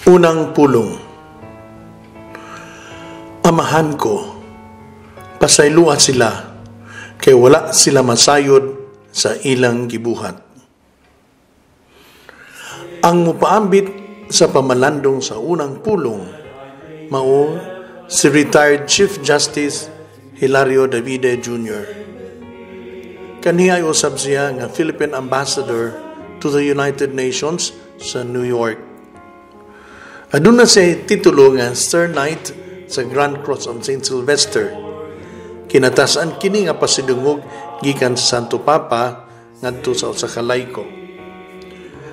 Unang pulong. Amahan ko, pasayloa sila, kay wala sila masayod sa ilang gibuhat. Ang mupaambit sa pamalandong sa unang pulong, mao si retired Chief Justice Hilario Davide Jr. Kaniya ay usab siya nga Philippine Ambassador to the United Nations sa New York. Aduna siya titulo nga Sir Knight sa Grand Cross of St. Sylvester. Kinatasan kini nga pasidungog gikan sa Santo Papa ngadto sa usa ka laiko.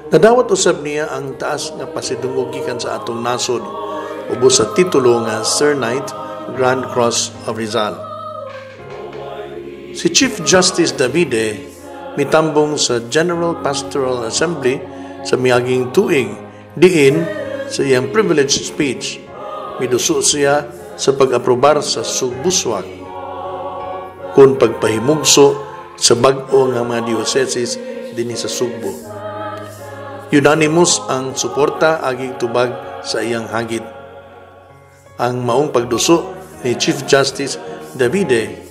Nadawat usab niya ang taas nga pasidungog gikan sa atong nasod ubos sa titulo nga Sir Knight Grand Cross of Rizal. Si Chief Justice Davide mitambong sa General Pastoral Assembly sa miaging tuig diin sa iyang privileged speech, miduso siya sa pag-aprobar sa sugbuswak kung pagpahimugso sa bag-o nga mga dioceses dinhi sa Sugbo. Unanimous ang suporta aging tubag sa iyang hagit. Ang maong pagduso ni Chief Justice Davide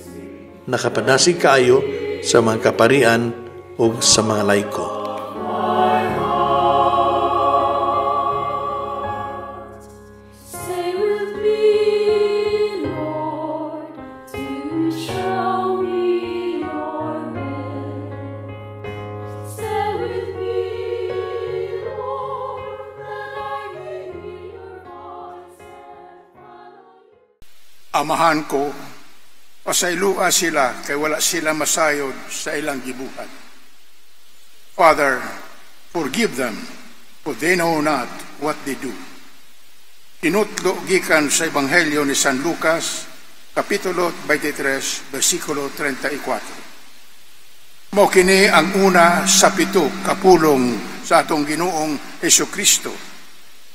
nakapadasig kaayo sa mga kaparian o sa mga laiko. Amahan ko, pasaylua sila kay wala sila masayod sa ilang gibuhat. Father, forgive them, for they know not what they do. Tinutlo gikan sa Ebanghelyo ni San Lucas, Kapitulo 23, versikulo 34. Mao kini ang una sa 7 kapulong sa atong Ginoong Hesukristo.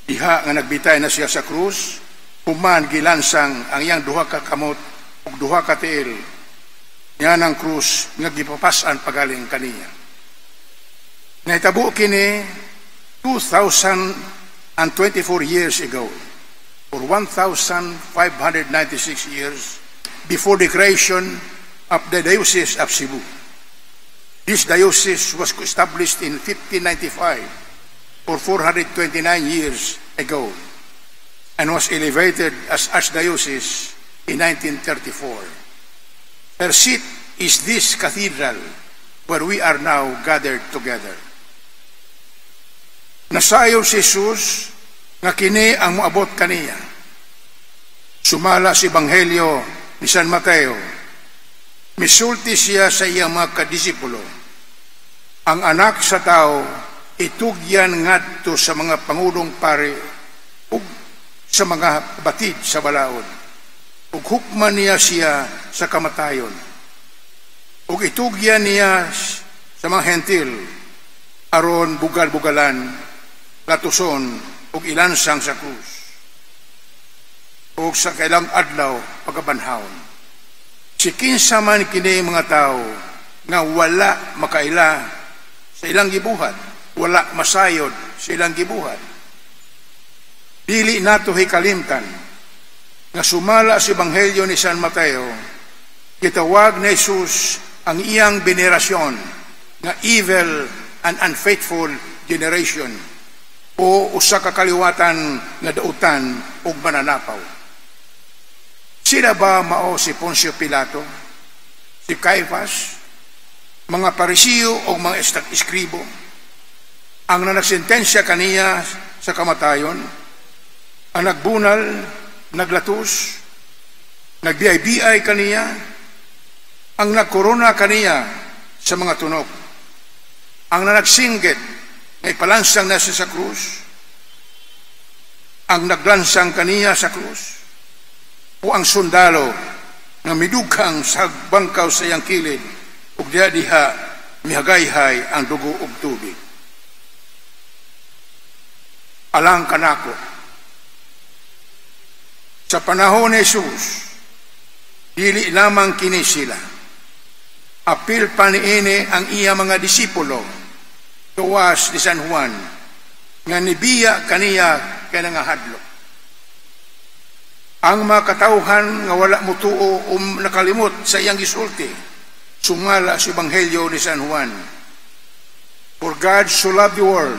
Diha nga nagbitay na siya sa krus, human gilansang ang iyang duha ka kamot ug duha ka tiil niya ng krus nga gipapasan pagaling kaniya. Nahitabo kini 2,024 years ago, or 1,596 years before the creation of the Diocese of Cebu. This diocese was established in 1595, or 429 years ago, and was elevated as Archdiocese in 1934. Her seat is this cathedral where we are now gathered together. Nasayo si Jesus nga kini ang moabot kaniya. Sumala si Ebanghelyo ni San Mateo. Misulti siya sa iyang mga kadisipulo. Ang anak sa tao itugyan ngadto sa mga pangulong pari ug sa mga batid sa balaod, ug hukman niya siya sa kamatayon, ug itugyan niya sa mga hentil, aron bugal-bugalan, latuson, ug ilansang sa krus, ug sa kailang adlaw pagabanhawon. Si kinsa man kini mga tao nga wala makaila sa ilang gibuhat, wala masayod sa ilang gibuhat, dili nato hikalimtan nga sumala sa Ebanghelyo ni San Mateo, gitawag ni Jesus ang iyang venerasyon nga evil and unfaithful generation, o usa ka kaliwatan nga dautan ug mananapaw. Sila ba mao si Poncio Pilato, si Caiphas, mga Parisiyo o mga eskribo ang nagsentensya kaniya sa kamatayon? Ang nagbunal, naglatus, nagbiay-biay kaniya, ang nagkorona kaniya sa mga tunok, ang nanagsinggit na ipalansang na siya sa krus, ang naglansang kaniya sa krus, o ang sundalo na midugang sa bangkaw sa iyang kilid, ug diha mihagayhay ang dugo ug tubig. Alang kanako, sa panahon ni Jesus, dili lamang kini sila. Apil pa niini ang iya mga disipulo, tuwas ni San Juan, nga nibiya kaniya kaya nga hadlok. Ang mga katauhan nga wala mutuo o nakalimot sa iyang gisulti, sumala sa Ebanghelyo ni San Juan. For God so loved the world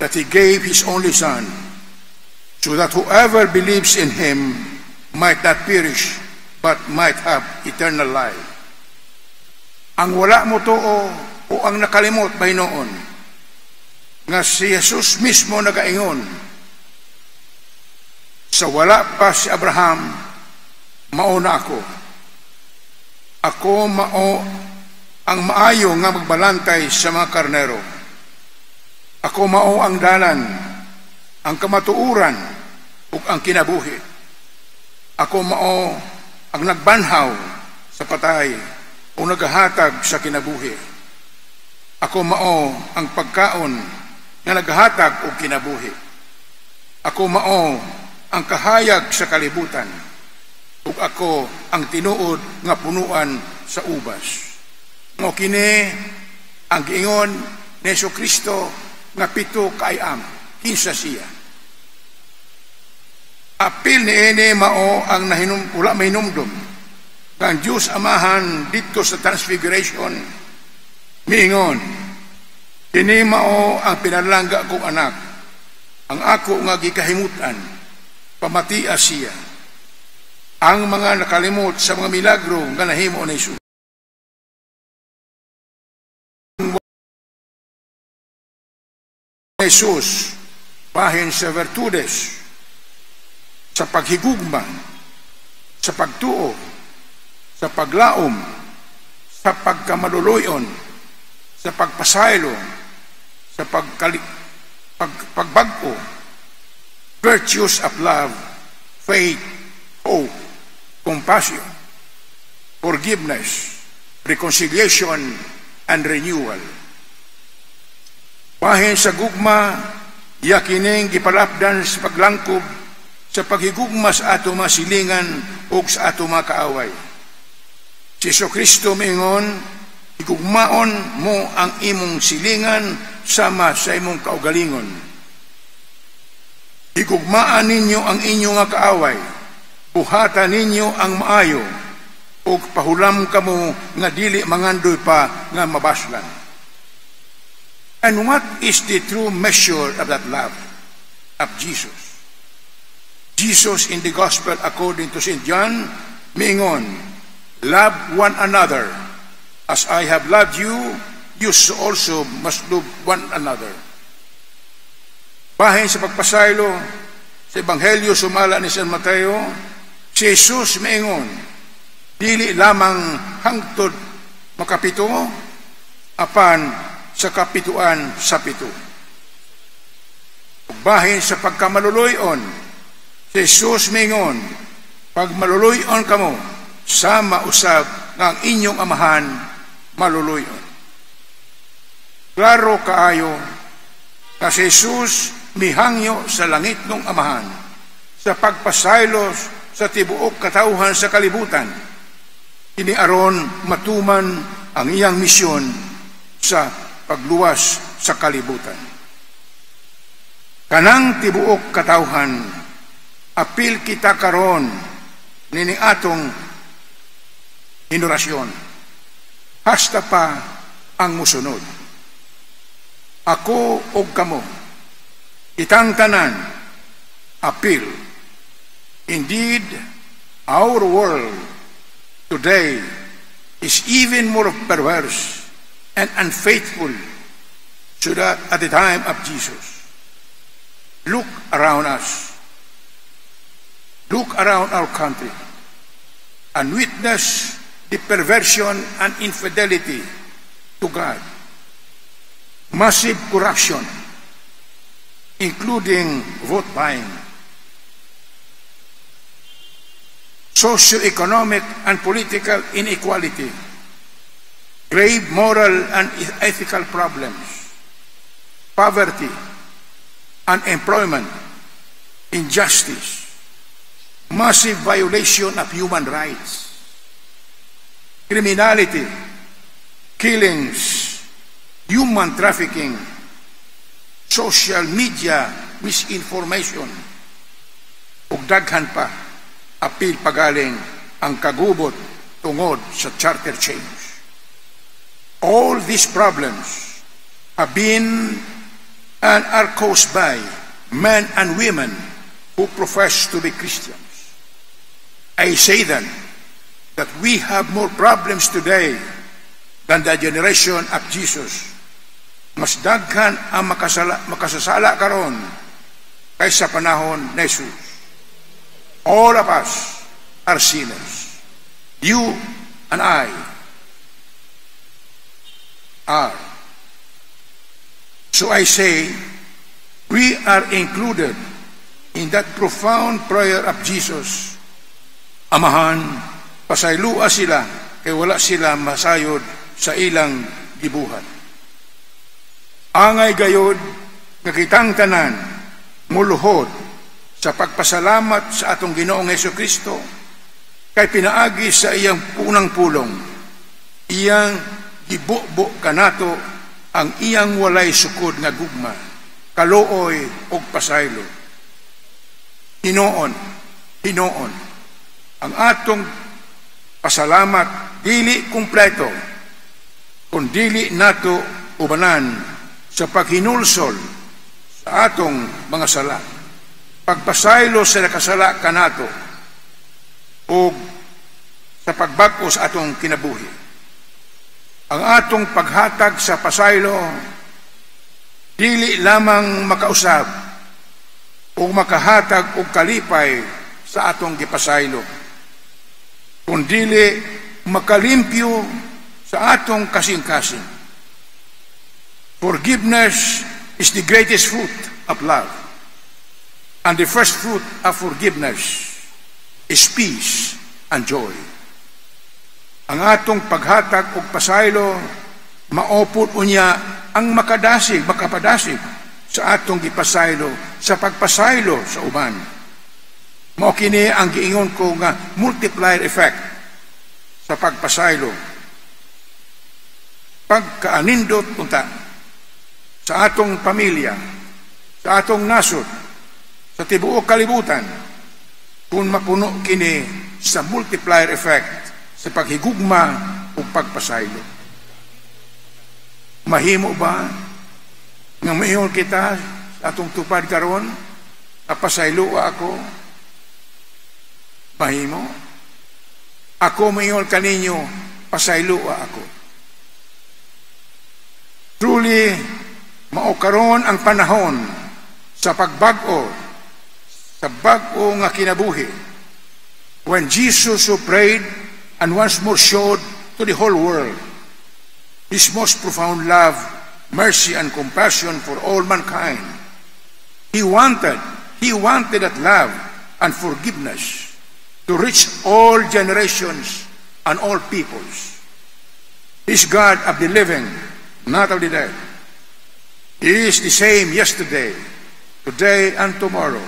that He gave His only Son, so that whoever believes in Him might not perish, but might have eternal life. Ang wala mutuo o ang nakalimot bahinoon, nga si Jesus mismo nagaingon, sa wala pa si Abraham, mauna ako. Ako mao ang maayo nga magbalantay sa mga karnero. Ako mao ang dalan, ang kamatuuran, ug ang kinabuhi. Ako mao ang nagbanhaw sa patay o naghatag sa kinabuhi. Ako mao ang pagkaon nga naghatag og kinabuhi. Ako mao ang kahayag sa kalibutan, ug ako ang tinuod nga punuan sa ubas. Ngo kini ang giingon ni Jesucristo nga pito kaayam, kinsa siya. Apil ni ene mao ang wala mahinumdum nga ang Diyos Amahan dito sa Transfiguration miingon, kini mao ang pinalangga kong anak, ang ako nga gikahimutan, pamatia siya. Ang mga nakalimot sa mga milagro nga nahimo ni Jesus. Jesus bahin sa virtudes, sa paghigugma, sa pagtuo, sa paglaom, sa pagkamaluluyon, sa pagpasaylo, sa pagbago, virtues of love, faith, hope, compassion, forgiveness, reconciliation, and renewal. Bahin sa gugma, yakining gipalapdan sa paglangkob, sa paghigugma sa ato masilingan o sa ato makaaway. Si Jesucristo mingon, higugmaon mo ang imong silingan sama sa imong kaugalingon. Higugmaan ninyo ang inyong nga kaaway, buhatan ninyo ang maayo, o pahulam kamo nga dili mangandoy pa nga mabaslan. And what is the true measure of that love of Jesus? Jesus in the Gospel according to St. John, mingon, love one another. As I have loved you, you also must love one another. Bahin sa pagpasaylo, sa Ebanghelyo sumala ni San Mateo, si Jesus maingon, dili lamang hangtod makapito, apan sa kapituan sa pito. Bahin sa pagkamaluluyon, si Jesus maingon, pag maluluyon kamo, sama usab ng inyong amahan maluluyon. Klaro kaayo na si Jesus mihangyo sa langit ng amahan sa pagpasaylos sa tibuok katauhan sa kalibutan. Iniaron matuman ang iyang misyon sa pagluwas sa kalibutan. Kanang tibuok katauhan, apil kita karon nini atong henerasyon. Hasta pa ang musunod. Ako o kamo, itang tanan, apil. Indeed, our world today is even more perverse and unfaithful to that at the time of Jesus. Look around us. Look around our country and witness the perversion and infidelity to God. Massive corruption, including vote buying, socio-economic and political inequality, grave moral and ethical problems, poverty, unemployment, injustice, massive violation of human rights, criminality, killings, human trafficking, social media misinformation. Ug daghan pa, apil pagaling ang kagubot tungod sa charter change. All these problems have been and are caused by men and women who profess to be Christians. I say then that we have more problems today than the generation of Jesus. Mas daghan ang makasasala karon kaysa panahon ni Jesus. All of us are sinners. You and I are. So I say, we are included in that profound prayer of Jesus. Amahan, pasaylua sila, kay wala sila masayod sa ilang gibuhat. Angay gayod, nga kitang tanan, muluhod sa pagpasalamat sa atong Ginoong Jesucristo, kay pinaagi sa iyang punang pulong, iyang gibubo kanato ang iyang walay sukod nga gugma, kaluoy og pasaylo. Hinoon, ang atong pasalamat dili kumpleto, kung dili nato ubanan sa paghinulsol sa atong mga sala, pagpasaylo sa nakasala kanato, o sa pagbag-o sa atong kinabuhi. Ang atong paghatag sa pasaylo dili lamang makausab o makahatag og kalipay sa atong gipasaylo, kundili makalimpyo sa atong kasing-kasing. Forgiveness is the greatest fruit of love, and the first fruit of forgiveness is peace and joy. Ang atong paghatag og pasaylo maopod unya ang makapadasig sa atong gipasaylo sa pagpasaylo sa uban. Mao kini ang giingon ko nga multiplier effect sa pagpasaylo. Pagkaanindot unta sa atong pamilya, sa atong nasod, sa tibuok kalibutan, kung mapuno kini sa multiplier effect sa paghigugma o pagpasaylo. Mahimo ba nga mayon kita sa atong tupad karon, napasaylo ako? Mahimo? Ako mayon kaninyo, pasaylo ako. Truly, mao karon ang panahon sa pagbag-o, sa bag-o nga kinabuhi, when Jesus who prayed and once more showed to the whole world His most profound love, mercy, and compassion for all mankind. He wanted that love and forgiveness to reach all generations and all peoples. He is God of the living, not of the dead. He is the same yesterday, today, and tomorrow.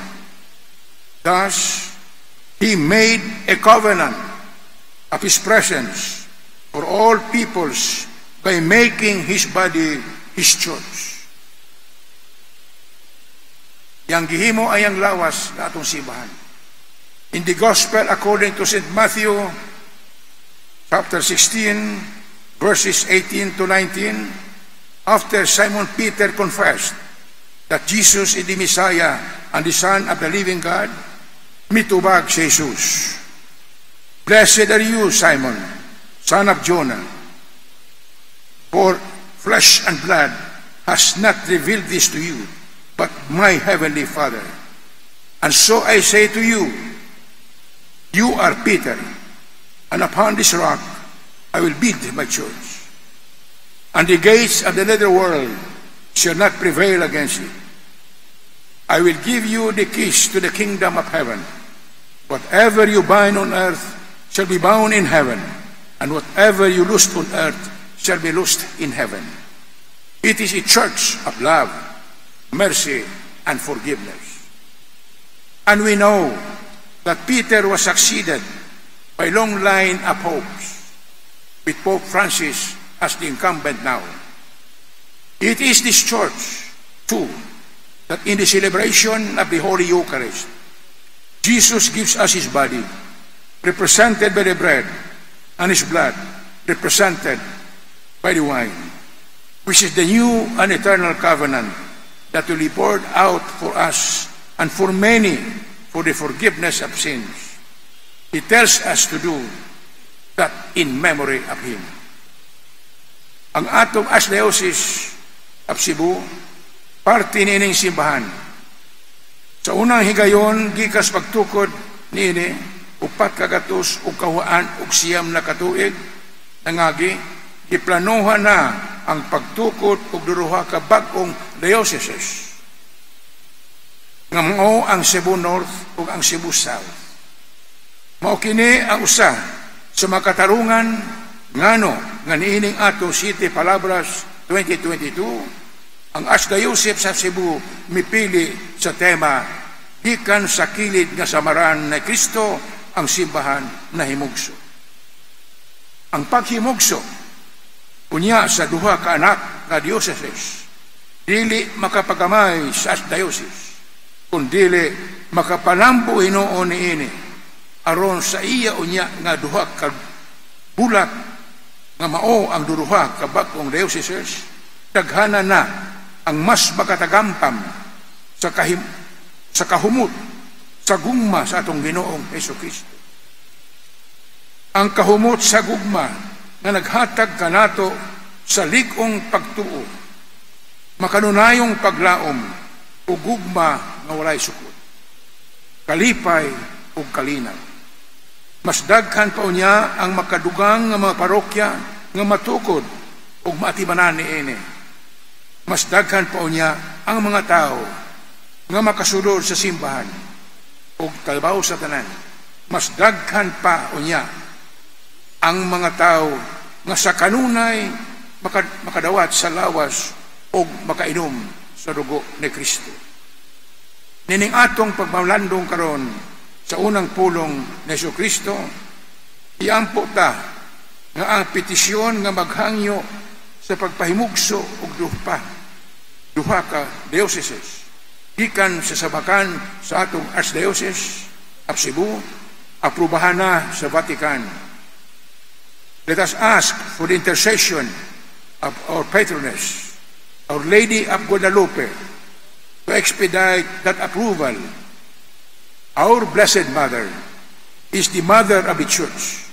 Thus, He made a covenant of His presence for all peoples by making His body His church. Yang gihimo ay ang lawas na atong simbahan. In the Gospel according to St. Matthew, chapter 16, verses 18 to 19, after Simon Peter confessed that Jesus is the Messiah and the Son of the living God, mitubag si Jesus. Blessed are you, Simon, son of Jonah, for flesh and blood has not revealed this to you, but my heavenly Father. And so I say to you, you are Peter, and upon this rock I will build my church, and the gates of the netherworld shall not prevail against it. I will give you the keys to the kingdom of heaven. Whatever you bind on earth shall be bound in heaven, and whatever you loose on earth shall be loosed in heaven. It is a church of love, mercy, and forgiveness. And we know that Peter was succeeded by a long line of popes, with Pope Francis as the incumbent now. It is this church, too, that in the celebration of the Holy Eucharist, Jesus gives us His body, represented by the bread, and His blood, represented by the wine, which is the new and eternal covenant that will be poured out for us and for many for the forgiveness of sins. He tells us to do that in memory of Him. Ang atong Archdiocese of Cebu, parte niining simbahan. Sa unang higayon, gikas pagtukod niini, upat kagatos ug kawaan ug siyam na katuig, nangagi, giplanuhan na ang pagtukod ug duruha ka bag-ong dioceses. Nga mao ang Cebu North ug ang Cebu South. Mao kini ang usa sa makatarungan ngano nga niining ato City Palabras 2022, ang Archdiocese sa Cebu mipili sa tema gikan sa kilid nga samaran na Kristo ang simbahan na himugso. Ang paghimugso unya sa duha ka anak nga dioceses dili makapagamay sa Archdiocese kundili makapalambo Ginoo niini aron sa iya unya nga duha ka bulat nga mao ang duruha ka bag-ong dioceses, daghana na ang mas makatagampam sa kahumot sa gugma sa atong Ginoong Hesukristo. Ang kahumot sa gugma nga naghatag kanato sa lig-ong pagtuo, makanunayong paglaom o gugma nga walay sukod, kalipay o kalinaw. Mas daghan pa unya ang makadugang nga mga parokya nga matukod ug maatibanan niini. Mas daghan pa unya ang mga tao nga makasulod sa simbahan ug kalbaw sa tanan. Mas daghan pa unya ang mga tao nga sa kanunay makadawat sa lawas ug makainom sa dugo ni Kristo. Nining atong pagmalandong karon sa unang pulong ni Jesucristo, iampo ta nga ang petisyon nga maghangyo sa pagpahimugso og duha ka dioceses gikan sa sabakan sa atong Archdiocese of Cebu, aprubahan na sa Vatican. Let us ask for the intercession of our patroness, Our Lady of Guadalupe, to expedite that approval. Our Blessed Mother is the Mother of the Church,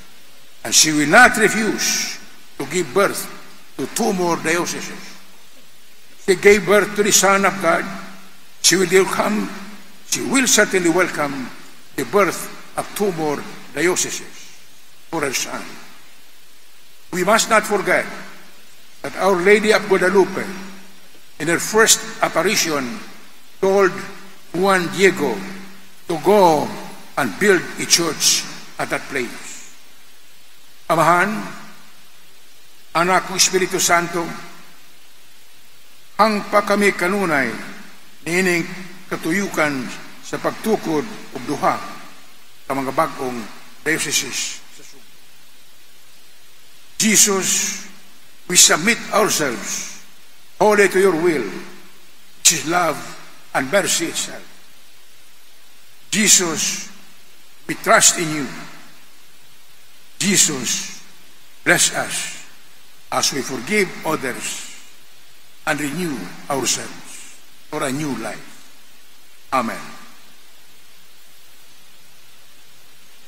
and she will not refuse to give birth to 2 more dioceses. She gave birth to the Son of God. She will certainly welcome the birth of 2 more dioceses for her Son. We must not forget that Our Lady of Guadalupe, in her first apparition, told Juan Diego to go and build a church at that place. Amahan, Anak ko Espiritu Santo, hang pa kami kanunay niining katuyukan sa pagtukod ug duha ka mga bag-ong dioceses sa Subo. Jesus, we submit ourselves wholly to your will, which is love and mercy itself. Jesus, we trust in you. Jesus, bless us as we forgive others and renew ourselves for a new life. Amen.